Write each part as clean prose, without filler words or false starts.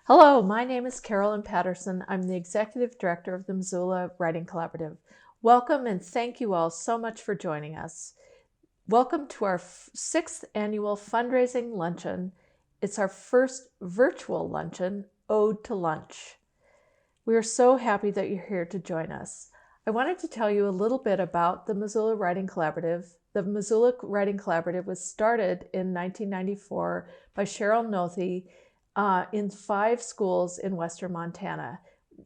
Hello, my name is Carolyn Patterson. I'm the Executive Director of the Missoula Writing Collaborative. Welcome and thank you all so much for joining us. Welcome to our 6th annual fundraising luncheon. It's our first virtual luncheon, Ode to Lunch. We are so happy that you're here to join us. I wanted to tell you a little bit about the Missoula Writing Collaborative. The Missoula Writing Collaborative was started in 1994 by Sheryl Noethe in 5 schools in western Montana.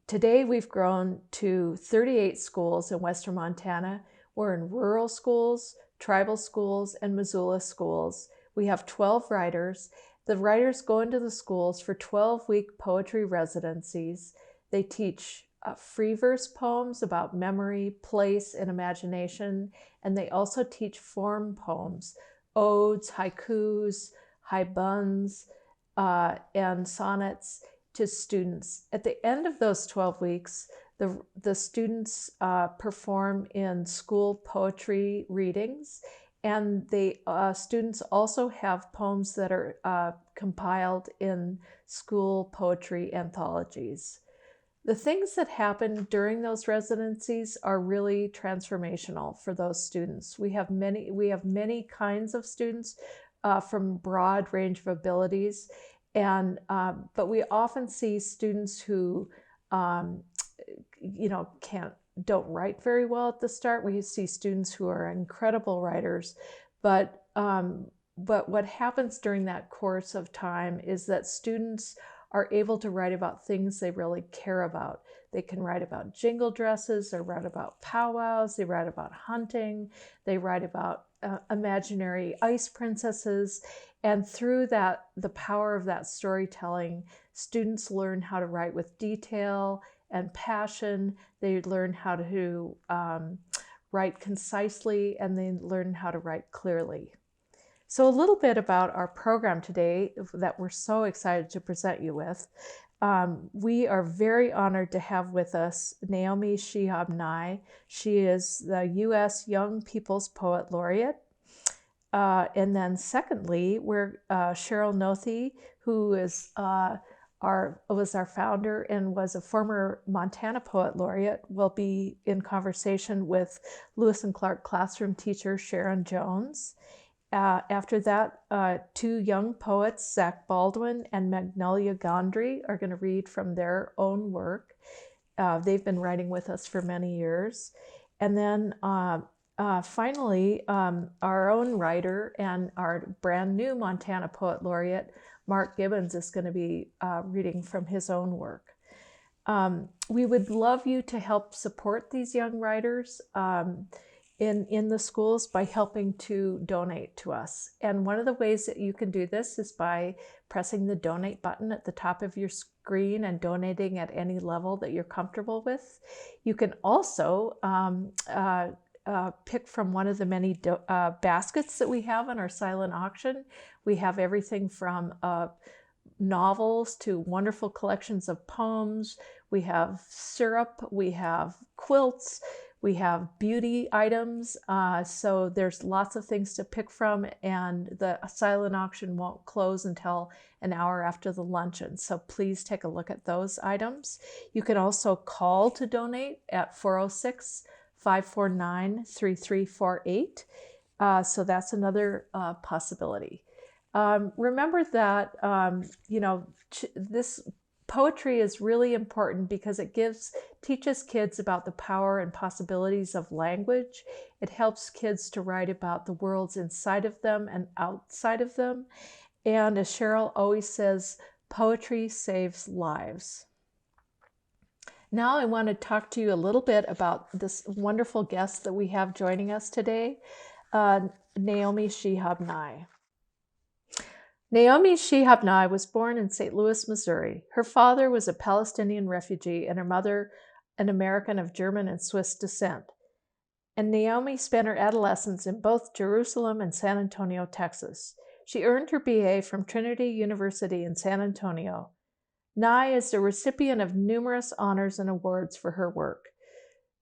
Today we've grown to 38 schools in western Montana. We're in rural schools, tribal schools, and Missoula schools. We have 12 writers. The writers go into the schools for 12-week poetry residencies. They teach free verse poems about memory, place, and imagination, and they also teach form poems, odes, haikus, haibans, and sonnets to students. At the end of those 12 weeks, the students perform in school poetry readings, and the students also have poems that are compiled in school poetry anthologies. The things that happen during those residencies are really transformational for those students. We have many kinds of students from a broad range of abilities, and but we often see students who don't write very well at the start. We see students who are incredible writers, but what happens during that course of time is that students are able to write about things they really care about. They can write about jingle dresses, they write about powwows, they write about hunting, they write about imaginary ice princesses. And through that, the power of that storytelling, students learn how to write with detail and passion. They learn how to write concisely, and they learn how to write clearly. So a little bit about our program today that we're so excited to present you with. We are very honored to have with us Naomi Shihab. She is the U.S. Young People's Poet Laureate. And then secondly, we're Sheryl Noethe, who is was our founder and was a former Montana Poet Laureate, will be in conversation with Lewis and Clark classroom teacher Sharon Jones. After that, 2 young poets, Zach Baldwin and Magnolia Gondry, are going to read from their own work. They've been writing with us for many years. And then finally, our own writer and our brand new Montana Poet Laureate, Mark Gibbons, is going to be reading from his own work. We would love you to help support these young writers in the schools by helping to donate to us. And one of the ways that you can do this is by pressing the donate button at the top of your screen and donating at any level that you're comfortable with. You can also pick from one of the many baskets that we have on our silent auction. We have everything from novels to wonderful collections of poems. We have syrup, we have quilts, we have beauty items, so there's lots of things to pick from, and the silent auction won't close until an hour after the luncheon, so please take a look at those items. You can also call to donate at 406-549-3348, so that's another possibility. Remember that this poetry is really important because it teaches kids about the power and possibilities of language. It helps kids to write about the worlds inside of them and outside of them. And as Sheryl always says, poetry saves lives. Now I want to talk to you a little bit about this wonderful guest that we have joining us today, Naomi Shihab. Naomi Shihab was born in St. Louis, Missouri. Her father was a Palestinian refugee and her mother an American of German and Swiss descent. And Naomi spent her adolescence in both Jerusalem and San Antonio, Texas. She earned her BA from Trinity University in San Antonio. Nye is the recipient of numerous honors and awards for her work,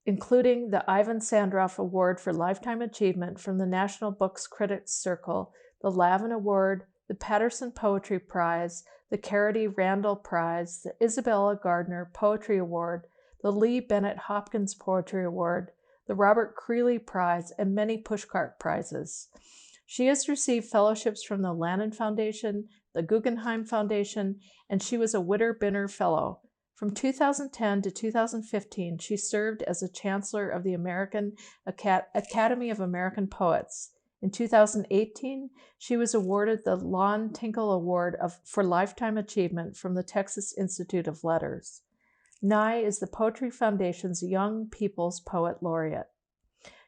including the Ivan Sandroff Award for Lifetime Achievement from the National Books Critics Circle, the Lavin Award, the Patterson Poetry Prize, the Carity Randall Prize, the Isabella Gardner Poetry Award, the Lee Bennett Hopkins Poetry Award, the Robert Creeley Prize, and many pushcart prizes. She has received fellowships from the Lannan Foundation, the Guggenheim Foundation, and she was a Witter-Binner Fellow. From 2010 to 2015, she served as a Chancellor of the American Academy of American Poets. In 2018, she was awarded the Lon Tinkle Award for Lifetime Achievement from the Texas Institute of Letters. Nye is the Poetry Foundation's Young People's Poet Laureate.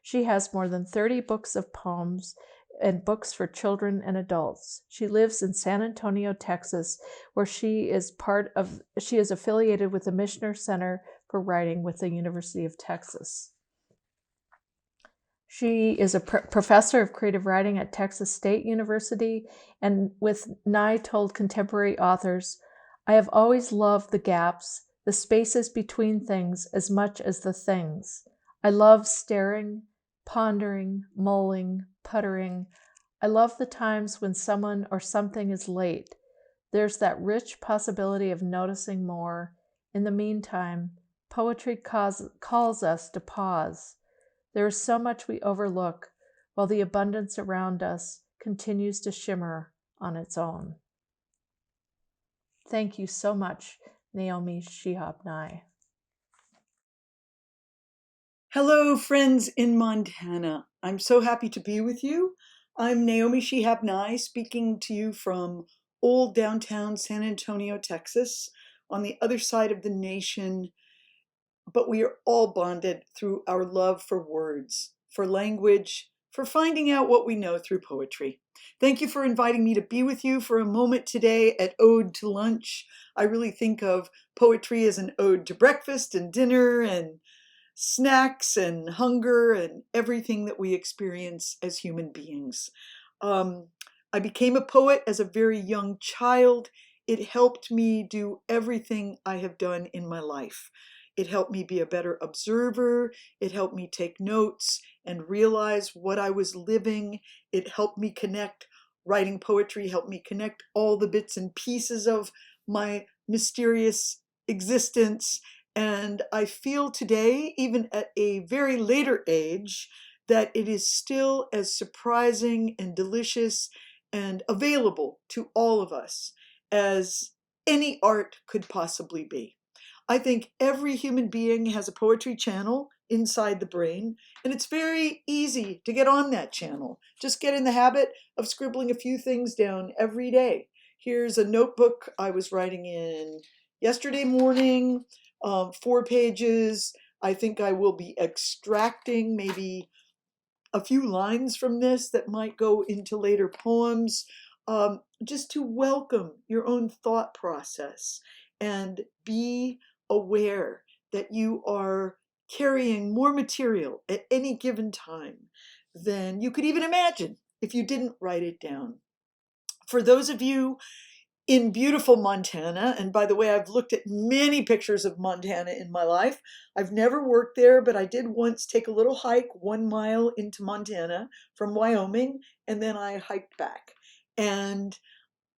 She has more than 30 books of poems and books for children and adults. She lives in San Antonio, Texas, where she is affiliated with the Mishner Center for Writing with the University of Texas. She is a professor of creative writing at Texas State University, and with Nye told contemporary authors, "I have always loved the gaps, the spaces between things as much as the things. I love staring, pondering, mulling, puttering. I love the times when someone or something is late. There's that rich possibility of noticing more. In the meantime, poetry calls us to pause. There is so much we overlook, while the abundance around us continues to shimmer on its own." Thank you so much, Naomi Shihab Nye. Hello, friends in Montana. I'm so happy to be with you. I'm Naomi Shihab Nye, speaking to you from old downtown San Antonio, Texas, on the other side of the nation. But we are all bonded through our love for words, for language, for finding out what we know through poetry. Thank you for inviting me to be with you for a moment today at Ode to Lunch. I really think of poetry as an ode to breakfast and dinner and snacks and hunger and everything that we experience as human beings. I became a poet as a very young child. It helped me do everything I have done in my life. It helped me be a better observer. It helped me take notes and realize what I was living. It helped me connect. Writing poetry helped me connect all the bits and pieces of my mysterious existence. And I feel today, even at a very later age, that it is still as surprising and delicious and available to all of us as any art could possibly be. I think every human being has a poetry channel inside the brain, and it's very easy to get on that channel. Just get in the habit of scribbling a few things down every day. Here's a notebook I was writing in yesterday morning, 4 pages. I think I will be extracting maybe a few lines from this that might go into later poems, just to welcome your own thought process and be aware that you are carrying more material at any given time than you could even imagine if you didn't write it down. For those of you in beautiful Montana, and by the way, I've looked at many pictures of Montana in my life. I've never worked there, but I did once take a little hike 1 mile into Montana from Wyoming, and then I hiked back. And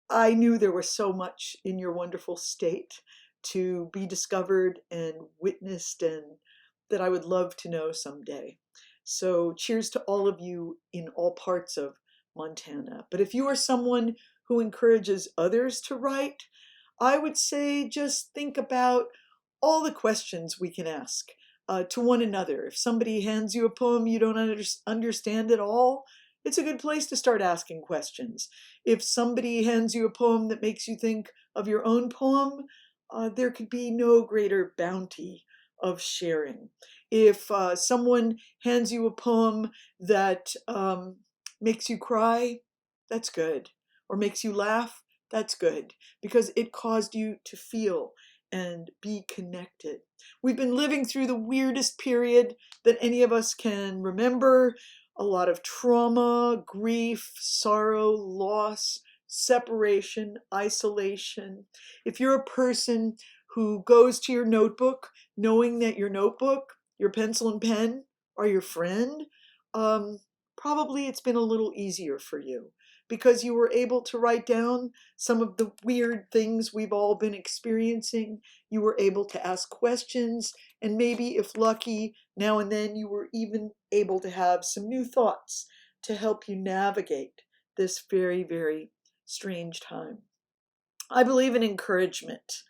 I knew there was so much in your wonderful state to be discovered and witnessed, and that I would love to know someday. So cheers to all of you in all parts of Montana. But if you are someone who encourages others to write, I would say just think about all the questions we can ask to one another. If somebody hands you a poem you don't understand at all, it's a good place to start asking questions. If somebody hands you a poem that makes you think of your own poem, there could be no greater bounty of sharing. If someone hands you a poem that makes you cry, that's good. Or makes you laugh, that's good, because it caused you to feel and be connected. We've been living through the weirdest period that any of us can remember. A lot of trauma, grief, sorrow, loss, separation, isolation. If you're a person who goes to your notebook knowing that your notebook, your pencil and pen are your friend, probably it's been a little easier for you, because you were able to write down some of the weird things we've all been experiencing. You were able to ask questions, and maybe, if lucky, now and then you were even able to have some new thoughts to help you navigate this very, very strange time. I believe in encouragement.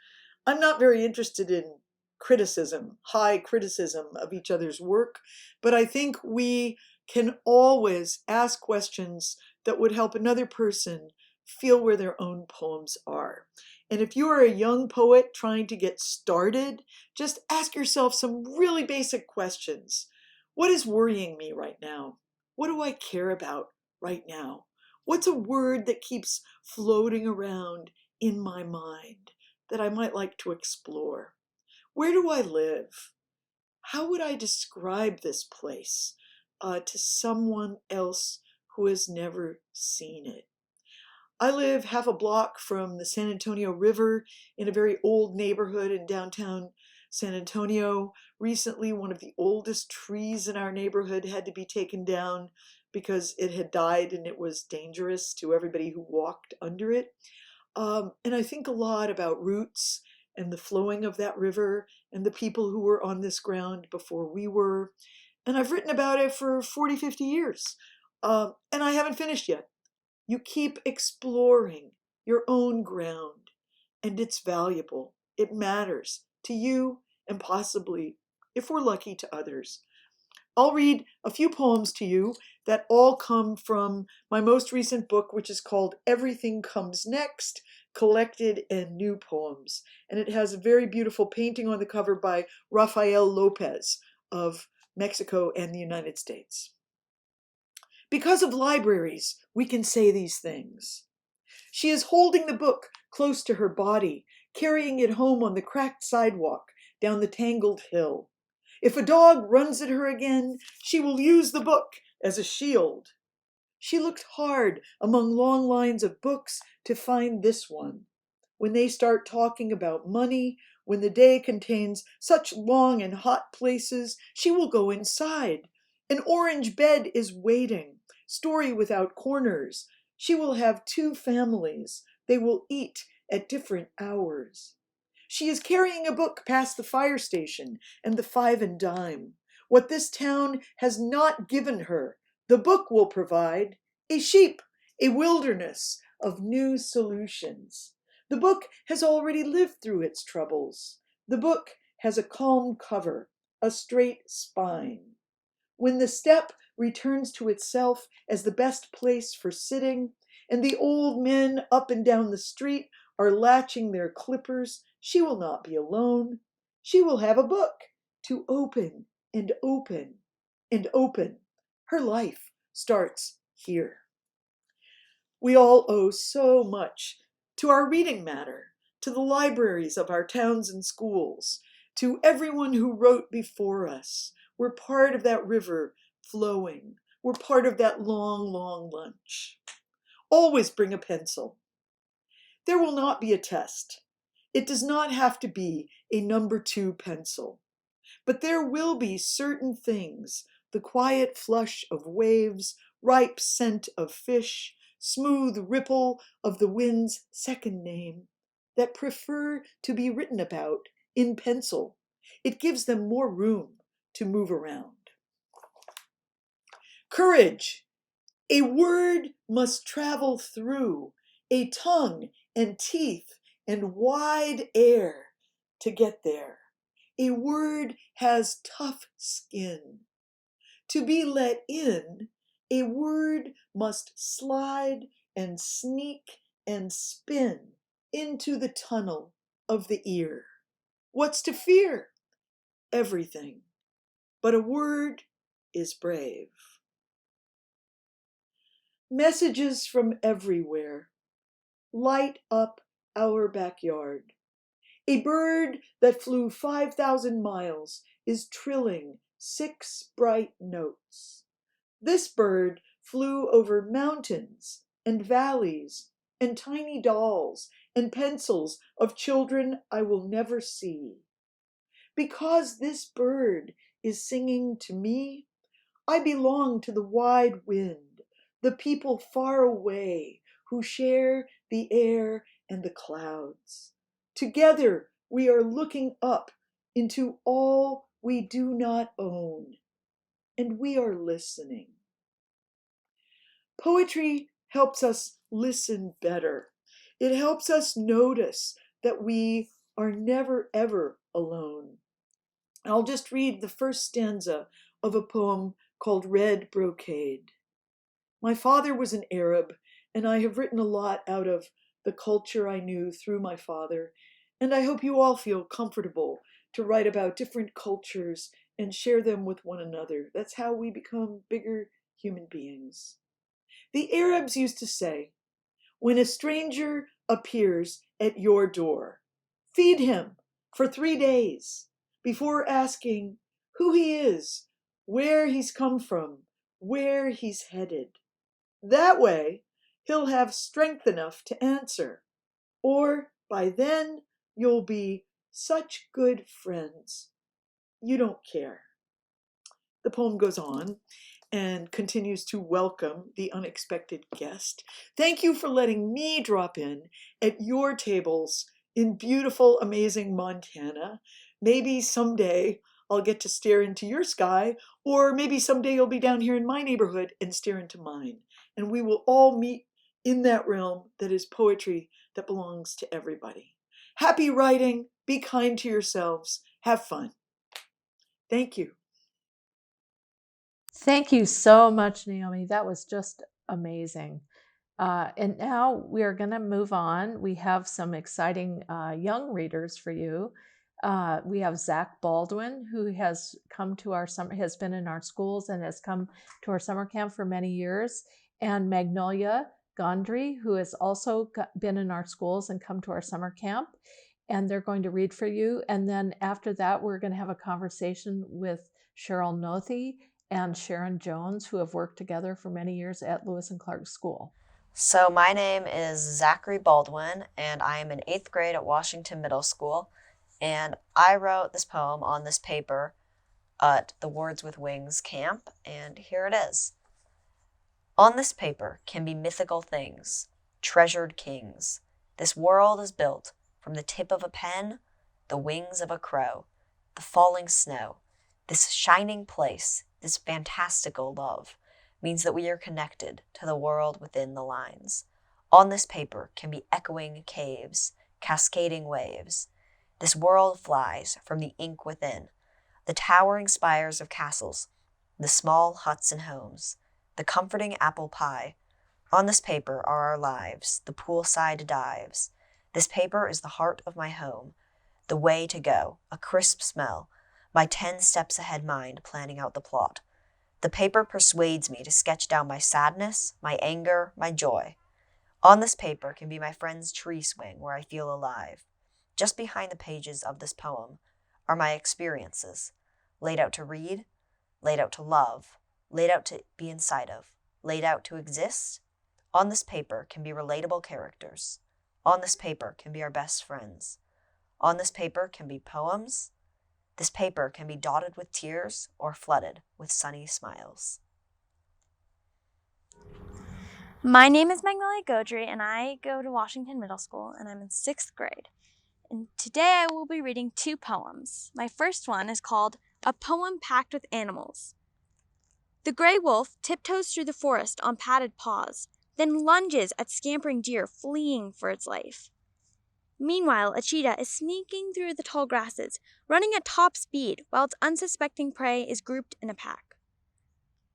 I'm not very interested in criticism, high criticism of each other's work, but I think we can always ask questions that would help another person feel where their own poems are. And if you are a young poet trying to get started, just ask yourself some really basic questions. What is worrying me right now? What do I care about right now? What's a word that keeps floating around in my mind that I might like to explore? Where do I live? How would I describe this place to someone else who has never seen it? I live half a block from the San Antonio River in a very old neighborhood in downtown San Antonio. Recently, one of the oldest trees in our neighborhood had to be taken down because it had died and it was dangerous to everybody who walked under it. And I think a lot about roots and the flowing of that river and the people who were on this ground before we were. And I've written about it for 40, 50 years. And I haven't finished yet. You keep exploring your own ground, and it's valuable. It matters to you and possibly, if we're lucky, to others. I'll read a few poems to you that all come from my most recent book, which is called Everything Comes Next, Collected and New Poems. And it has a very beautiful painting on the cover by Rafael Lopez of Mexico and the United States. Because of libraries, we can say these things. She is holding the book close to her body, carrying it home on the cracked sidewalk down the tangled hill. If a dog runs at her again, she will use the book as a shield. She looked hard among long lines of books to find this one. When they start talking about money, when the day contains such long and hot places, she will go inside. An orange bed is waiting, story without corners. She will have two families. They will eat at different hours. She is carrying a book past the fire station and the five and dime. What this town has not given her, the book will provide. A sheep, a wilderness of new solutions. The book has already lived through its troubles. The book has a calm cover, a straight spine. When the step returns to itself as the best place for sitting, and the old men up and down the street are latching their clippers, she will not be alone. She will have a book to open and open and open. Her life starts here. We all owe so much to our reading matter, to the libraries of our towns and schools, to everyone who wrote before us. We're part of that river flowing. We're part of that long, long lunch. Always bring a pencil. There will not be a test. It does not have to be a number 2 pencil. But there will be certain things, the quiet flush of waves, ripe scent of fish, smooth ripple of the wind's second name, that prefer to be written about in pencil. It gives them more room to move around. Courage. A word must travel through a tongue and teeth and wide air to get there. A word has tough skin. To be let in, a word must slide and sneak and spin into the tunnel of the ear. What's to fear? Everything. But a word is brave. Messages from everywhere light up our backyard. A bird that flew 5,000 miles is trilling 6 bright notes. This bird flew over mountains and valleys and tiny dolls and pencils of children I will never see. Because this bird is singing to me, I belong to the wide wind, the people far away who share the air and the clouds. Together we are looking up into all we do not own, and we are listening. Poetry helps us listen better. It helps us notice that we are never ever alone. I'll just read the first stanza of a poem called Red Brocade. My father was an Arab, and I have written a lot out of the culture I knew through my father, and I hope you all feel comfortable to write about different cultures and share them with one another. That's how we become bigger human beings. The Arabs used to say, when a stranger appears at your door, feed him for 3 days before asking who he is, where he's come from, where he's headed. That way, he'll have strength enough to answer, or by then, you'll be such good friends. You don't care. The poem goes on and continues to welcome the unexpected guest. Thank you for letting me drop in at your tables in beautiful, amazing Montana. Maybe someday I'll get to stare into your sky, or maybe someday you'll be down here in my neighborhood and stare into mine. And we will all meet in that realm that is poetry that belongs to everybody. Happy writing. Be kind to yourselves. Have fun. Thank you. Thank you so much, Naomi. That was just amazing. And now we are going to move on. We have some exciting young readers for you. We have Zach Baldwin, who has come to our summer, has been in our schools and has come to our summer camp for many years, and Magnolia Gondry, who has also been in our schools and come to our summer camp. And they're going to read for you. And then after that, we're going to have a conversation with Sheryl Noethe and Sharon Jones, who have worked together for many years at Lewis and Clark School. So my name is Zachary Baldwin, and I am in 8th grade at Washington Middle School, and I wrote this poem on this paper at the Words with Wings camp, and here it is. On this paper can be mythical things, treasured kings. This world is built from the tip of a pen, the wings of a crow, the falling snow, this shining place, this fantastical love, means that we are connected to the world within the lines. On this paper can be echoing caves, cascading waves. This world flies from the ink within, the towering spires of castles, the small huts and homes, the comforting apple pie. On this paper are our lives, the poolside dives. This paper is the heart of my home, the way to go, a crisp smell, my 10 steps ahead mind planning out the plot. The paper persuades me to sketch down my sadness, my anger, my joy. On this paper can be my friend's tree swing where I feel alive. Just behind the pages of this poem are my experiences, laid out to read, laid out to love, laid out to be inside of, laid out to exist. On this paper can be relatable characters. On this paper can be our best friends. On this paper can be poems. This paper can be dotted with tears or flooded with sunny smiles. My name is Magnolia Godry, and I go to Washington Middle School, and I'm in 6th grade. And today I will be reading 2 poems. My first one is called A Poem Packed with Animals. The gray wolf tiptoes through the forest on padded paws, then lunges at scampering deer fleeing for its life. Meanwhile, a cheetah is sneaking through the tall grasses, running at top speed while its unsuspecting prey is grouped in a pack.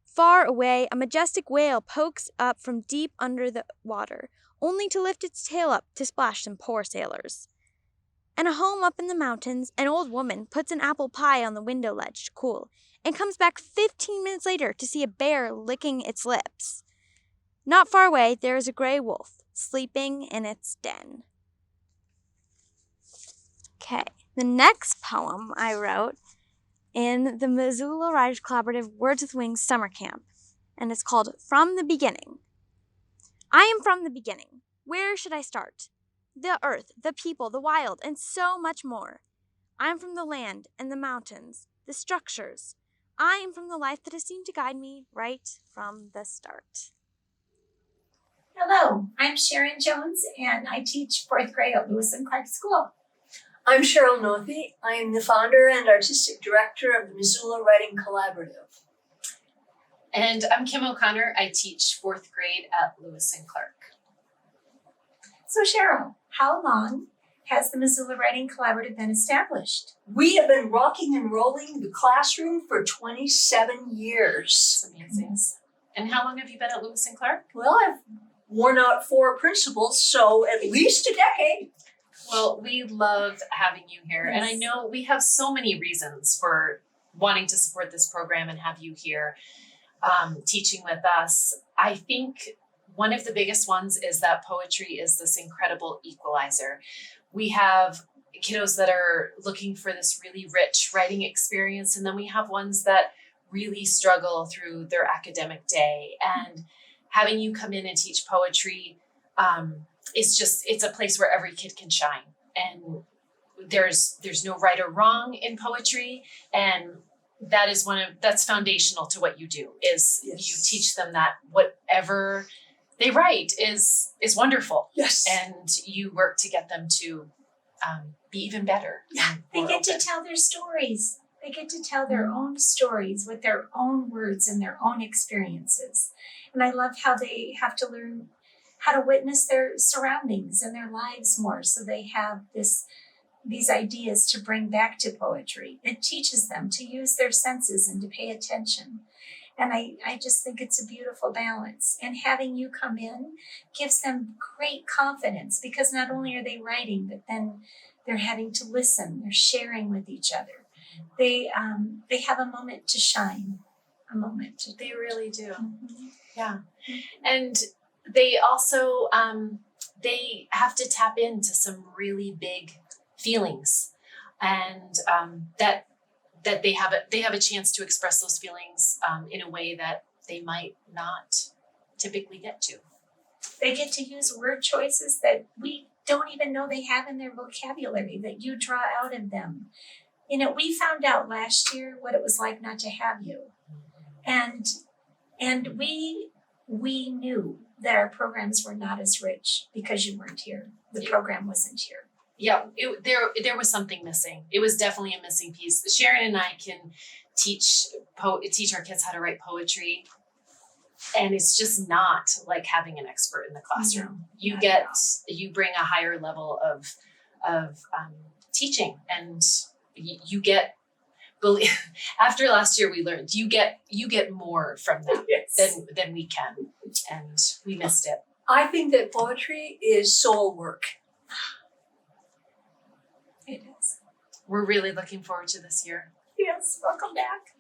Far away, a majestic whale pokes up from deep under the water, only to lift its tail up to splash some poor sailors. In a home up in the mountains, an old woman puts an apple pie on the window ledge to cool, and comes back 15 minutes later to see a bear licking its lips. Not far away, there is a gray wolf, sleeping in its den. Okay, the next poem I wrote in the Missoula Writing Collaborative Words with Wings summer camp, and it's called From the Beginning. I am from the beginning. Where should I start? The earth, the people, the wild, and so much more. I am from the land and the mountains, the structures. I am from the life that has seemed to guide me right from the start. Hello, I'm Sharon Jones, and I teach 4th grade at Lewis and Clark School. I'm Sheryl Noethe. I am the founder and artistic director of the Missoula Writing Collaborative. And I'm Kim O'Connor. I teach 4th grade at Lewis and Clark. So Sheryl, how long has the Missoula Writing Collaborative been established? We have been rocking and rolling the classroom for 27 years. That's amazing. And how long have you been at Lewis and Clark? Well, I've worn out 4 principals, so at least a decade. Well, we love having you here. Yes. And I know we have so many reasons for wanting to support this program and have you here teaching with us. I think one of the biggest ones is that poetry is this incredible equalizer. We have kiddos that are looking for this really rich writing experience, and then we have ones that really struggle through their academic day. And having you come in and teach poetry it's a place where every kid can shine. And there's no right or wrong in poetry. And that's foundational to what you do is Yes. you teach them that whatever they write is wonderful. Yes. And you work to get them to be even better. Yeah. They get to tell their stories. They get to tell their own stories with their own words and their own experiences. And I love how they have to learn how to witness their surroundings and their lives more, so they have these ideas to bring back to poetry. It teaches them to use their senses and to pay attention. And I just think it's a beautiful balance. And having you come in gives them great confidence, because not only are they writing, but then they're having to listen, they're sharing with each other. They have a moment to shine, a moment to. They really do. Mm-hmm. Yeah. And they also, they have to tap into some really big feelings, and that they have a chance to express those feelings in a way that they might not typically get to. They get to use word choices that we don't even know they have in their vocabulary, that you draw out of them. You know, we found out last year what it was like not to have you. And we knew that our programs were not as rich because you weren't here. The program wasn't here. Yeah, there was something missing. It was definitely a missing piece. Sharon and I can teach our kids how to write poetry, and it's just not like having an expert in the classroom. You bring a higher level of teaching, and you get. After last year, we learned you get more from that than we can, and we missed it. I think that poetry is soul work. It is. We're really looking forward to this year. Yes, welcome back.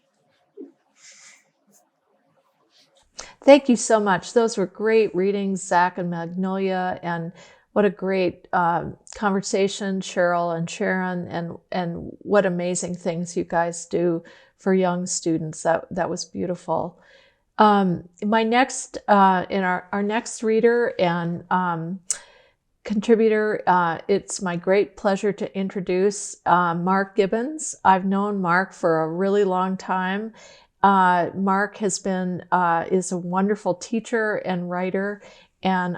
Thank you so much. Those were great readings, Zach and Magnolia, and what a great conversation, Sheryl and Sharon, and what amazing things you guys do for young students. That was beautiful. My next, our next reader and contributor, it's my great pleasure to introduce Mark Gibbons. I've known Mark for a really long time. Mark is a wonderful teacher and writer, and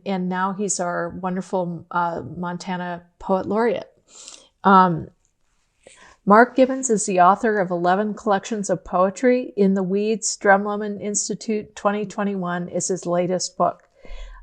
and now he's our wonderful Montana Poet Laureate. Mark Gibbons is the author of 11 collections of poetry. In the Weeds, Drumlin Institute 2021 is his latest book.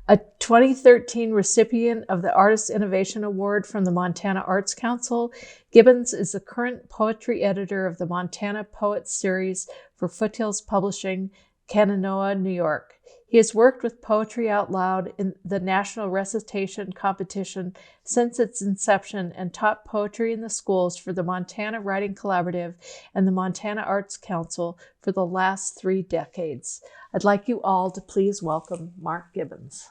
A 2013 recipient of the Artist Innovation Award from the Montana Arts Council, Gibbons is the current poetry editor of the Montana Poets Series for Foothills Publishing, Kananoa, New York. He has worked with Poetry Out Loud in the National Recitation Competition since its inception and taught poetry in the schools for the Montana Writing Collaborative and the Montana Arts Council for the last 3 decades. I'd like you all to please welcome Mark Gibbons.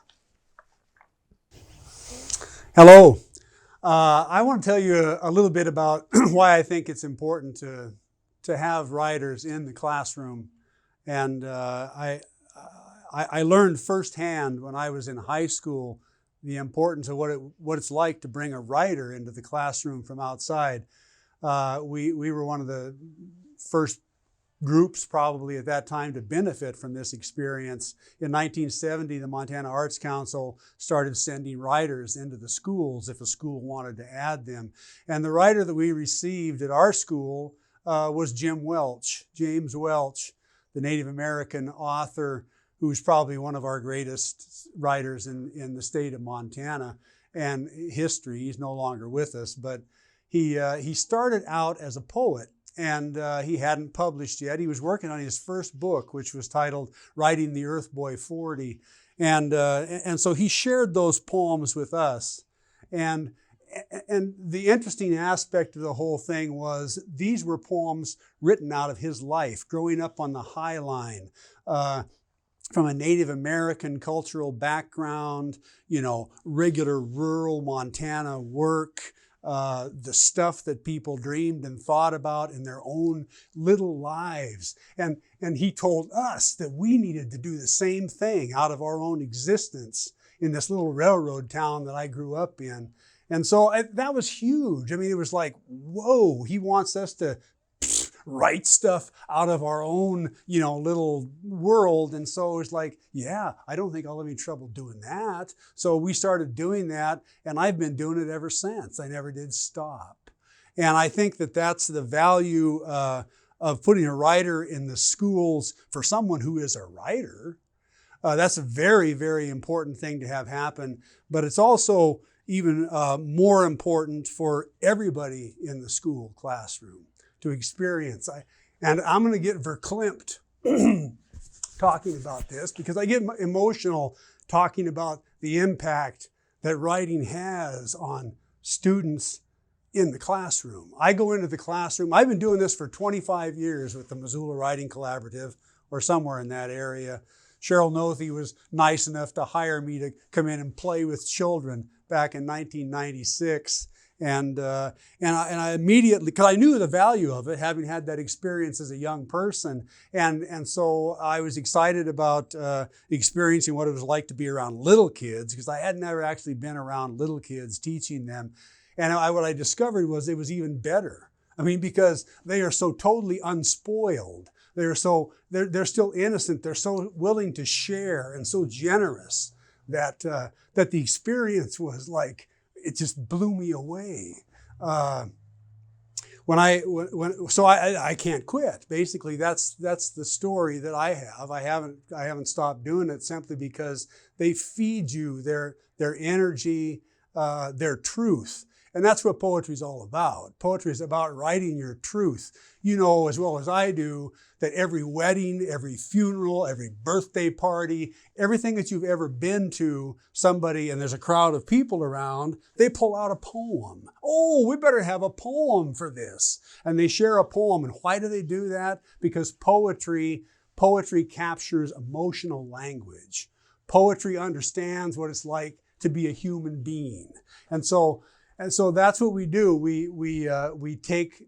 Hello. I want to tell you a little bit about why I think it's important to have writers in the classroom. And I learned firsthand when I was in high school the importance of what it's like to bring a writer into the classroom from outside. We were one of the first groups probably at that time to benefit from this experience. In 1970, the Montana Arts Council started sending writers into the schools if a school wanted to add them. And the writer that we received at our school was James Welch, the Native American author who's probably one of our greatest writers in the state of Montana and history. He's no longer with us, but he started out as a poet, and he hadn't published yet. He was working on his first book, which was titled Writing the Earth Boy 40. And so he shared those poems with us. And the interesting aspect of the whole thing was these were poems written out of his life, growing up on the High Line, from a Native American cultural background, regular rural Montana work, the stuff that people dreamed and thought about in their own little lives. And he told us that we needed to do the same thing out of our own existence in this little railroad town that I grew up in. And so that was huge. I mean, it was like, whoa, he wants us to write stuff out of our own, little world. And so it's like, yeah, I don't think I'll have any trouble doing that. So we started doing that, and I've been doing it ever since. I never did stop. And I think that that's the value of putting a writer in the schools for someone who is a writer. That's a very, very important thing to have happen. But it's also even more important for everybody in the school classroom to experience. And I'm going to get verklempt talking about this because I get emotional talking about the impact that writing has on students in the classroom. I go into the classroom. I've been doing this for 25 years with the Missoula Writing Collaborative, or somewhere in that area. Sheryl Noethe was nice enough to hire me to come in and play with children back in 1996. And I immediately, because I knew the value of it, having had that experience as a young person. And so I was excited about experiencing what it was like to be around little kids, because I had never actually been around little kids teaching them. And what I discovered was it was even better. I mean, because they are so totally unspoiled. They're still innocent. They're so willing to share and so generous that the experience was like, it just blew me away. So I can't quit. Basically, that's the story that I have. I haven't stopped doing it simply because they feed you their energy, their truth. And that's what poetry is all about. Poetry is about writing your truth. You know as well as I do that every wedding, every funeral, every birthday party, everything that you've ever been to, somebody, and there's a crowd of people around, they pull out a poem. Oh, we better have a poem for this. And they share a poem. And why do they do that? Because poetry captures emotional language. Poetry understands what it's like to be a human being. And so that's what we do. We take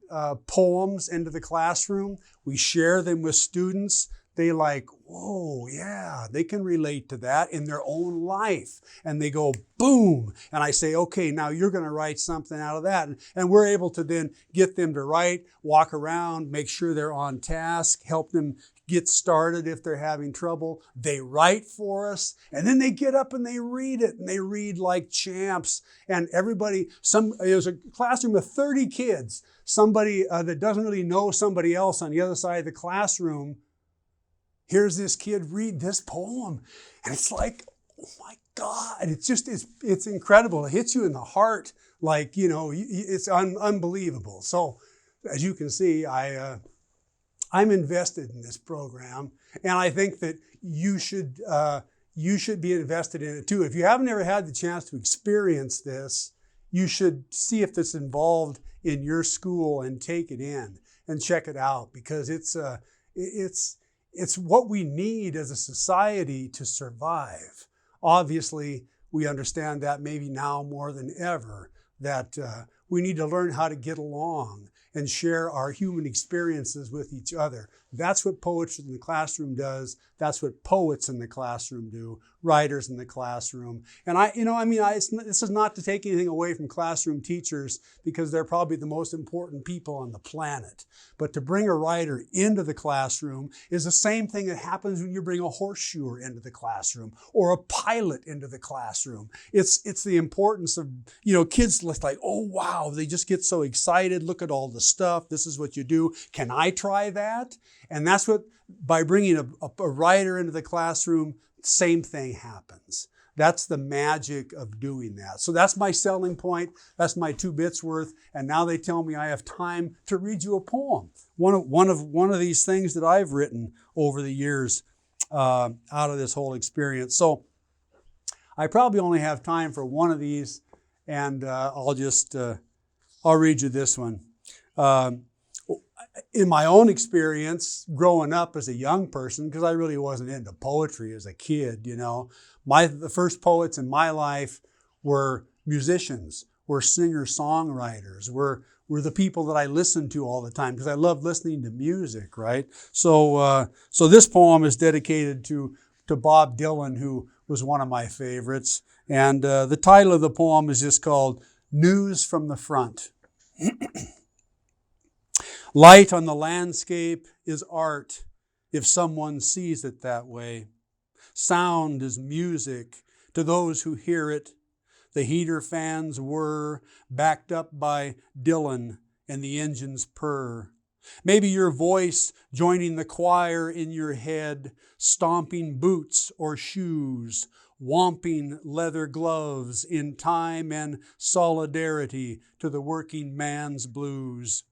poems into the classroom. We share them with students. They like, whoa, yeah, they can relate to that in their own life. And they go, boom. And I say, okay, now you're going to write something out of that. And we're able to then get them to write, walk around, make sure they're on task, help them get started if they're having trouble. They write for us, and then they get up and they read it, and they read like champs. And everybody, it was a classroom of 30 kids. Somebody that doesn't really know somebody else on the other side of the classroom hears this kid read this poem, and it's like, oh my God, it's incredible. It hits you in the heart, like, it's unbelievable. So as you can see, I'm invested in this program, and I think that you should be invested in it too. If you haven't ever had the chance to experience this, you should see if it's involved in your school and take it in and check it out, because it's what we need as a society to survive. Obviously, we understand that maybe now more than ever, that We need to learn how to get along and share our human experiences with each other. That's what poetry in the classroom does. That's what poets in the classroom do, writers in the classroom. And this is not to take anything away from classroom teachers, because they're probably the most important people on the planet. But to bring a writer into the classroom is the same thing that happens when you bring a horseshoer into the classroom or a pilot into the classroom. It's the importance of, kids like, oh, wow, they just get so excited. Look at all the stuff. This is what you do. Can I try that? And that's what, by bringing a writer into the classroom, same thing happens. That's the magic of doing that. So that's my selling point. That's my 2 bits worth. And now they tell me I have time to read you a poem. One of these things that I've written over the years out of this whole experience. So I probably only have time for one of these, and I'll read you this one. In my own experience, growing up as a young person, because I really wasn't into poetry as a kid, the first poets in my life were musicians, were singer-songwriters, were the people that I listened to all the time, because I love listening to music, right? So this poem is dedicated to Bob Dylan, who was one of my favorites. And the title of the poem is just called News from the Front. Light on the landscape is art, if someone sees it that way. Sound is music to those who hear it. The heater fans whir, backed up by Dylan, and the engines purr. Maybe your voice joining the choir in your head, stomping boots or shoes, womping leather gloves in time and solidarity to the working man's blues.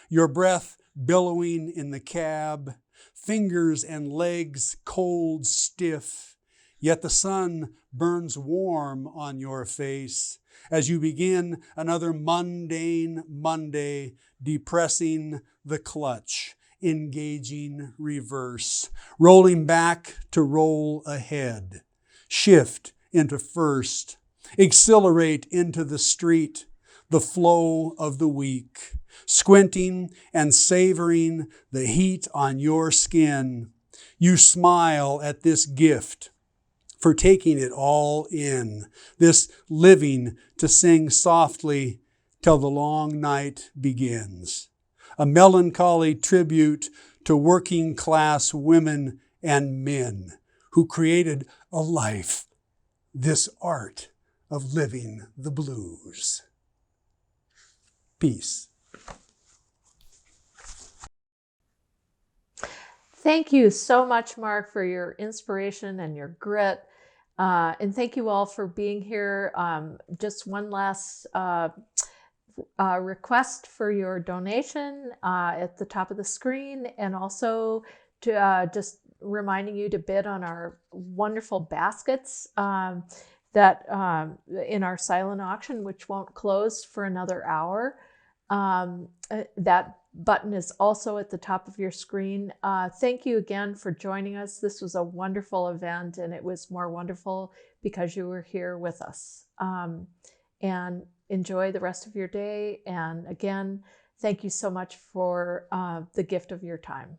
Your breath billowing in the cab, fingers and legs cold stiff, yet the sun burns warm on your face as you begin another mundane Monday, depressing the clutch, engaging reverse, rolling back to roll ahead, shift into first, accelerate into the street, the flow of the week, squinting and savoring the heat on your skin. You smile at this gift for taking it all in, this living to sing softly till the long night begins. A melancholy tribute to working class women and men who created a life, this art of living the blues. Peace. Thank you so much, Mark, for your inspiration and your grit. And thank you all for being here. Just one last request for your donation at the top of the screen, and also to just reminding you to bid on our wonderful baskets that in our silent auction, which won't close for another hour. That button is also at the top of your screen. Thank you again for joining us. This was a wonderful event, and it was more wonderful because you were here with us. And enjoy the rest of your day. And again, thank you so much for the gift of your time.